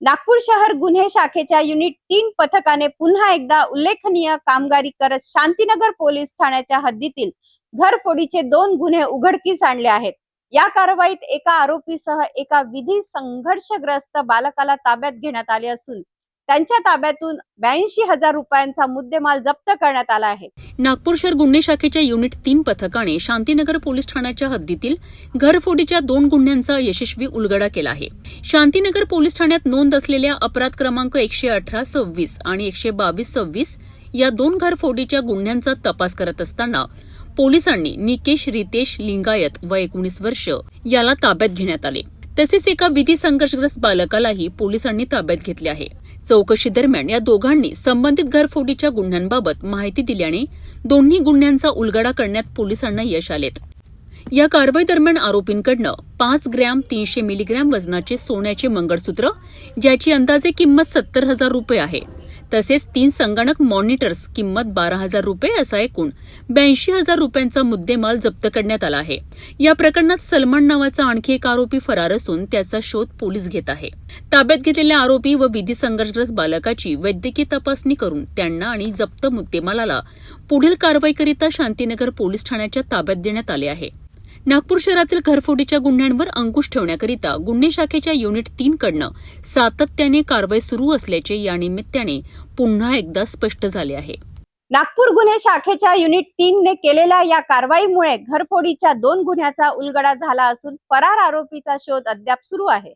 नागपूर शहर गुन्हे शाखेच्या युनिट 3 पथकाने पुन्हा एकदा उल्लेखनीय कामगिरी करत शांतीनगर पोलीस ठाण्याच्या हद्दीतील घरफोडीचे 2 गुन्हे उघडकीस आणले आहेत। या कारवाईत एका आरोपीसह एका विधी संघर्षग्रस्त बालकाला ताब्यात घेण्यात आले असून त्यांच्या ताब्यातून 82,000 रुपयांचा मुद्देमाल जप्त करण्यात आला आहे। नागपूर शहर गुन्हे शाखेच्या युनिट 3 पथकाने शांतीनगर पोलीस ठाण्याच्या हद्दीतील घरफोडीच्या 2 गुन्ह्यांचा यशस्वी उलगडा केला आहे। शांतीनगर पोलीस ठाण्यात नोंद असलेल्या अपराध क्रमांक 118-26 आणि 122-26 या 2 घरफोडीच्या गुन्ह्यांचा तपास करत असताना पोलिसांनी निकेश रितेश लिंगायत वय 19 वर्ष याला ताब्यात घेण्यात आले। तसेच एका विधी संघर्षग्रस्त बालकालाही पोलिसांनी ताब्यात घेतले आहे। चौकशी दरम्यान या दोघांनी संबंधित घरफोडीच्या गुन्ह्यांबाबत माहिती दिल्याने दोन्ही गुन्ह्यांचा उलगडा करण्यात पोलिसांना यश आलेत। या कारवाई दरम्यान आरोपींकडनं 5 ग्रॅम 300 मिलीग्रॅम वजनाचे सोन्याचे मंगळसूत्र ज्याची अंदाजे किंमत 70,000 रुपये आहे, तसेच 3 संगणक मॉनिटर्स किंमत 12,000 रुपये असा एकूण 82,000 रुपयांचा मुद्देमाल जप्त करण्यात आला आहे। या प्रकरणात सलमान नावाचा आणखी एक आरोपी फरार असून त्याचा शोध पोलीस घेत आहे। ताब्यात घेतलेल्या आरोपी व विधी संघर्षग्रस्त बालकाची वैद्यकीय तपासणी करून त्यांना आणि जप्त मुद्देमालाला पुढील कारवाईकरिता शांतीनगर पोलीस ठाण्याच्या ताब्यात देण्यात आले आहे। नागपूर शहरातील घरफोडीच्या गुन्ह्यांवर अंकुश ठेवण्याकरिता गुन्हे शाखेच्या युनिट 3 कडनं सातत्याने कारवाई सुरू असल्याचे या निमित्ताने पुन्हा एकदा स्पष्ट झाले आहे। नागपूर गुन्हे शाखेच्या युनिट 3 ने केलेल्या या कारवाईमुळे घरफोडीच्या 2 गुन्ह्याचा उलगडा झाला असून फरार आरोपीचा शोध अद्याप सुरू आहे।